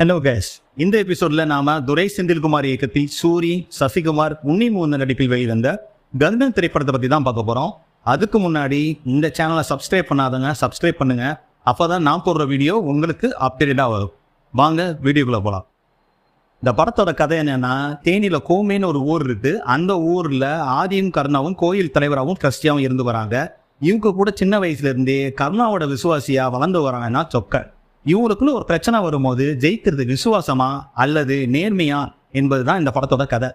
Hello guys, இந்த எபிசோட்ல நாம துரை செந்தில்குமார் இயக்கத்தில் சூரி, சசிகுமார், உன்னிமுகுந்தன் நடிப்பில் வெளிவந்த கர்ணன் திரைப்படத்தை பத்தி தான் பார்க்க போறோம். அதுக்கு முன்னாடி இந்த சேனலை சப்ஸ்கிரைப் பண்ணாதவங்க சப்ஸ்கிரைப் பண்ணுங்க. அப்பதான் நான் போடுற வீடியோ உங்களுக்கு அப்டேட்டடா வரும். வாங்க வீடியோக்குள்ள போலாம். இந்த படத்தோட கதை என்னன்னா, தேனியில கோமேன்னு ஒரு ஊர் இருக்கு. அந்த ஊர்ல ஆதியும் கருணாவும் கோயில் தலைவராகவும் ட்ரஸ்டியாவும் இருந்து வராங்க. இவங்க கூட சின்ன வயசுல இருந்தே கருணாவோட விசுவாசியா வளர்ந்து வராங்கன்னா சொக்க. இவங்களுக்குள்ள ஒரு பிரச்சனை வரும்போது ஜெயிக்கிறது விசுவாசமா அல்லது நேர்மையா என்பதுதான் இந்த படத்தோட கதை.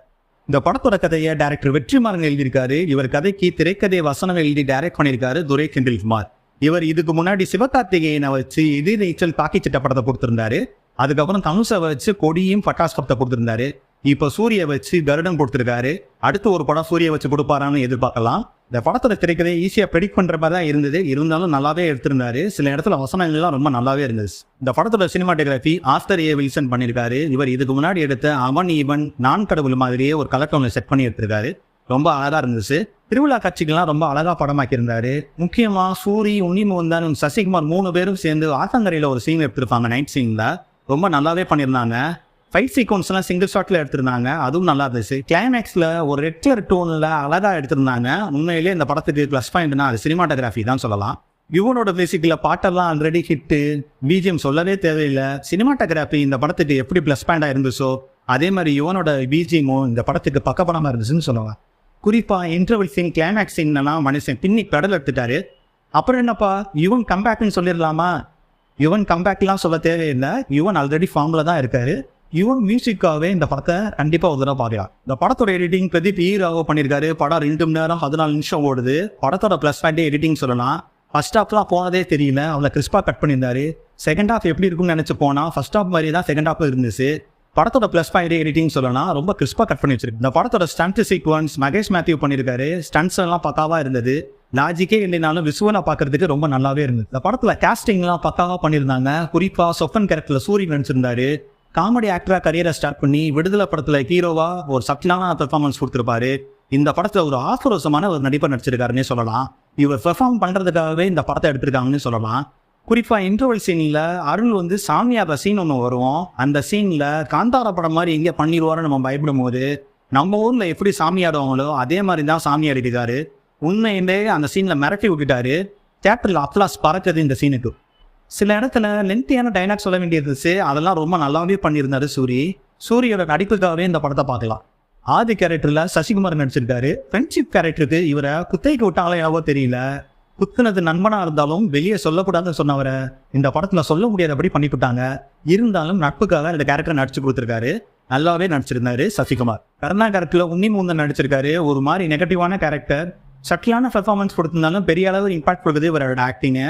இந்த படத்தோட கதையை டைரக்டர் வெற்றிமாறன் எழுதியிருக்காரு. இவர் கதைக்கு திரைக்கதை வசனம் எழுதி டைரக்ட் பண்ணியிருக்காரு துரை செந்தில்குமார். இவர் இதுக்கு முன்னாடி சிவகார்த்திகேயனை வச்சு எதிர்நீச்சல் பாக்கி சட்ட படத்தை கொடுத்திருந்தாரு. அதுக்கப்புறம் தனுஷை வச்சு கொடியும் பட்டாஸ் படத்தை கொடுத்திருந்தாரு. இப்ப சூரிய வச்சு கருடன் கொடுத்திருக்காரு. அடுத்து ஒரு படம் சூரிய வச்சு கொடுப்பாரான்னு எதிர்பார்க்கலாம். இந்த படத்தோட திரைக்கதையை ஈஸியா ப்ரெடிக்ட் பண்ற மாதிரி தான் இருந்தது. இருந்தாலும் நல்லாவே எடுத்திருந்தாரு. சில இடத்துல வசனங்கள்லாம் ரொம்ப நல்லாவே இருந்துச்சு. இந்த படத்தோட சினிமாட்டோகிராஃபி ஆஸ்டர் ஏ வில்சன் பண்ணியிருக்காரு. இவர் இதுக்கு முன்னாடி எடுத்த அவன் ஈவன் நான் கடவுள் மாதிரியே ஒரு கலெக்டர்ல செட் பண்ணி எடுத்திருக்காரு. ரொம்ப அழகா இருந்துச்சு. திருவிழா காட்சிகள்லாம் ரொம்ப அழகா படமாக்கி இருந்தாரு. முக்கியமா சூரி, உன்னிமுகுந்தன், சசிகுமார் 3 பேரும் சேர்ந்து ஆத்தங்கரையில ஒரு சீன் எடுத்திருப்பாங்க. நைட் சீன்ல ரொம்ப நல்லாவே பண்ணியிருந்தாங்க. ஃபைட் சீக்வன்ஸ்லாம் சிங்கிள் ஷாட்ல எடுத்திருந்தாங்க. அதுவும் நல்லா இருந்துச்சு. கிளைமேக்ஸ்ல ஒரு ரெட் கலர் டோன்ல அழகா எடுத்திருந்தாங்க. உண்மையிலேயே இந்த படத்துக்கு பிளஸ் பாயிண்ட்னா அது சினிமாட்டோகிராஃபி தான் சொல்லலாம். யுவனோட மியூசிக்ல பாட்டெல்லாம் ஆல்ரெடி ஹிட்டு, பிஜிஎம் சொல்லவே தேவையில்லை. சினிமாட்டோகிராஃபி இந்த படத்துக்கு எப்படி பிளஸ் பாயிண்டா இருந்துச்சோ அதே மாதிரி யுவனோட பிஜிஎமும் இந்த படத்துக்கு பக்கபலமா இருந்துச்சுன்னு சொல்லுவாங்க. குறிப்பா இன்டர்வல் சீன், கிளைமேக்ஸ் சீன்லாம் மனுஷன் பின்னி பெடல் எடுத்துட்டாரு. அப்புறம் என்னப்பா யுவன் கம்பேக்னு சொல்லிடலாமா? யுவன் கம்பேக்லாம் சொல்ல தேவையில்லை. யுவன் ஆல்ரெடி ஃபார்ம்ல தான் இருக்காரு. யுவன் மியூசிக்காவே இந்த படத்தை கண்டிப்பா ஒரு தடவை பார்க்கலாம். இந்த படத்தோட எடிட்டிங் பிரதீப் ஹீரோவா பண்ணியிருக்காரு. படம் 2 மணி நேரம் 14 நிமிஷம் ஓடுது. படத்தோட பிளஸ் பாயிண்டே எடிட்டிங் சொல்லலாம். ஃபர்ஸ்ட் ஹாஃப்லாம் போனதே தெரியல, அவளை கிறிஸ்பா கட் பண்ணியிருந்தாரு. செகண்ட் ஹாஃப் எப்படி இருக்கும்னு நினைச்சு போனா ஃபர்ஸ்ட் ஹாஃப் மாதிரி தான் செகண்ட் ஹாஃப் இருந்துச்சு. படத்தோட பிளஸ் பாயிண்டே எடிட்டிங் சொல்லலாம். ரொம்ப கிறிஸ்பா கட் பண்ணி வச்சிருக்கு. இந்த படத்தோட ஸ்டண்ட் சீக்வன்ஸ் மகேஷ் மேத்யூ பண்ணியிருக்காரு. ஸ்டண்ட்ஸ் எல்லாம் பக்காவா இருந்தது. லாஜிக்கே இல்லைனாலும் விசுவலா பாக்குறதுக்கு ரொம்ப நல்லாவே இருந்தது. இந்த படத்துல காஸ்டிங் எல்லாம் பக்காவா பண்ணியிருந்தாங்க. குறிப்பா சொப்பன் கேரக்டர்ல சூரிய நடிச்சிருந்தாரு. காமெடி ஆக்டரா கரியரை ஸ்டார்ட் பண்ணி விடுதலை படத்துல ஹீரோவா ஒரு சக்தியான பெர்ஃபார்மன்ஸ் கொடுத்திருப்பாரு. இந்த படத்துல ஒரு ஆக்ரோஷமான ஒரு நடிப்பை நடிச்சிருக்காருன்னே சொல்லலாம். இவர் பெர்ஃபார்ம் பண்றதுக்காகவே இந்த படத்தை எடுத்திருக்காங்கன்னு சொல்லலாம். குறிப்பா இன்டர்வல் சீன்ல அருள் சாமியாத சீன் ஒன்று வரும். அந்த சீன்ல காந்தார படம் மாதிரி எங்கே பண்ணிடுவாருன்னு நம்ம பயப்படும் போது நம்ம ஊர்ல எப்படி சாமியாடுவாங்களோ அதே மாதிரி தான் சாமி ஆடிட்டாரு. உண்மையிலே அந்த சீன்ல மிரட்டி விட்டுட்டாரு. தியேட்டர்ல அப்ளாஸ் பறக்குது இந்த சீனுக்கு. சில இடத்துல லென்த்தியான டைலாக் சொல்ல வேண்டியிருந்துச்சு. அதெல்லாம் ரொம்ப நல்லாவே பண்ணியிருந்தாரு சூரியோட நடிப்புக்காகவே இந்த படத்தை பார்க்கலாம். ஆதி கேரக்டர்ல சசிகுமார் நடிச்சிருக்காரு. ஃப்ரெண்ட்ஷிப் கேரக்டருக்கு இவரை குத்தைக்கு விட்டாங்களோ எவ்வளோ தெரியல. குத்துனது நண்பனா இருந்தாலும் வெளியே சொல்லக்கூடாதுன்னு சொன்னவரை இந்த படத்துல சொல்ல முடியாதபடி பண்ணிவிட்டாங்க. இருந்தாலும் நட்புக்காக இந்த கேரக்டர் நடிச்சு கொடுத்துருக்காரு. நல்லாவே நடிச்சிருந்தாரு சசிகுமார். கருணா கேரக்டர்ல உன்னிமுகுந்தன் நடிச்சிருக்காரு. ஒரு மாதிரி நெகட்டிவான கேரக்டர். சட்டிலான பெர்ஃபார்மன்ஸ் கொடுத்திருந்தாலும் பெரிய அளவு இம்பாக்ட் கொடுக்குது இவரோட ஆக்டிங்.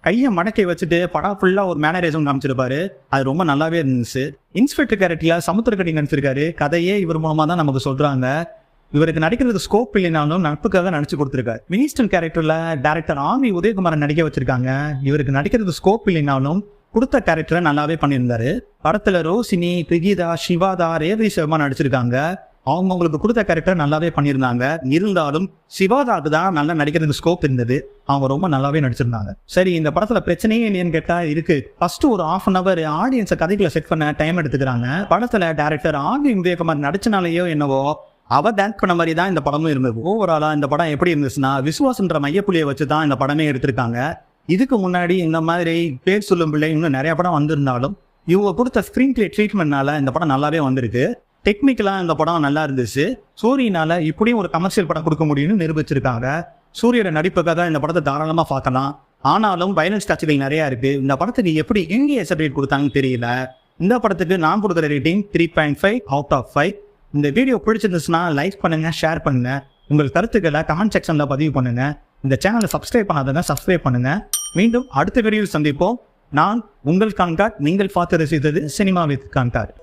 கையை மடக்கை வச்சுட்டு படம் ஃபுல்லா ஒரு மேனரிசம் காமிச்சிருப்பாரு. அது ரொம்ப நல்லாவே இருந்துச்சு. இன்ஸ்பெக்டர் கேரக்டர்ல சமுத்திரக்கட்டி நடிச்சிருக்காரு. கதையே இவர் மூலமா தான் நமக்கு சொல்றாங்க. இவருக்கு நடிக்கிறது ஸ்கோப் இல்லைனாலும் நட்புக்காக நடிச்சு கொடுத்துருக்காரு. மினிஸ்டர் கேரக்டர்ல டைரக்டர் ஆமி உதயகுமாரன் நடிக்க வச்சிருக்காங்க. இவருக்கு நடிக்கிறது ஸ்கோப் இல்லைனாலும் கொடுத்த கேரக்டரை நல்லாவே பண்ணியிருந்தாரு. படத்துல ரோஷினி, பிரிகிதா, சிவாதா, ரேவதி சர்மா நடிச்சிருக்காங்க. அவங்களுக்கு கொடுத்த கேரக்டர் நல்லாவே பண்ணியிருந்தாங்க. இருந்தாலும் சிவாதாக்கு தான் நல்லா நடிக்கிறதுக்கு ஸ்கோப் இருந்தது. அவங்க ரொம்ப நல்லாவே நடிச்சிருந்தாங்க. சரி, இந்த படத்துல பிரச்சனையே இல்லைன்னு கேட்டா இருக்கு. ஃபர்ஸ்ட் ஒரு 1/2 hour ஆடியன்ஸை கதைக்குள்ள செட் பண்ண டைம் எடுத்துக்கிறாங்க. படத்துல டைரக்டர் ஆமி உதயகுமார் நடிச்சனாலேயோ என்னவோ அவ டான்ஸ் பண்ண மாதிரி தான் இந்த படமும் இருந்தது. ஓவராலா இந்த படம் எப்படி இருந்துச்சுன்னா விசுவாசன்ற மையப்புள்ளியை வச்சுதான் இந்த படமே எடுத்திருக்காங்க. இதுக்கு முன்னாடி இந்த மாதிரி பேர் சொல்லும் பிள்ளை இன்னும் நிறைய படம் வந்திருந்தாலும் இவங்க கொடுத்த ஸ்கிரீன் பிளே ட்ரீட்மெண்ட்னால இந்த படம் நல்லாவே வந்திருக்கு. டெக்னிக்கலா இந்த படம் நல்லா இருந்துச்சு. சூரியனால இப்படியும் ஒரு கமர்ஷியல் படம் கொடுக்க முடியும்னு நிரூபிச்சிருக்காங்க. சூரியோட நடிப்புக்காக இந்த படத்தை தாராளமா பார்க்கலாம். ஆனாலும் வயலன்ஸ் காட்சிகள் நிறைய இருக்கு. இந்த படத்துக்கு எப்படி எங்கே சர்டிஃபிகேட் கொடுத்தாங்கன்னு தெரியல. இந்த படத்துக்கு நான் கொடுக்குற ரேட்டிங் 3.5 out of 5. இந்த வீடியோ பிடிச்சிருந்துச்சுன்னா லைக் பண்ணுங்க, ஷேர் பண்ணுங்க. உங்கள் கருத்துக்களை கமெண்ட் செக்ஷன்ல பதிவு பண்ணுங்க. இந்த சேனலை சப்ஸ்கிரைப் பண்ணாதவங்க சப்ஸ்கிரைப் பண்ணுங்க. மீண்டும் அடுத்த வீடியோவில் சந்திப்போம். நான் உங்கள் கான்டாக்ட். நீங்கள் பார்த்து ரசித்தது சினிமா வித் கான்டாக்ட்.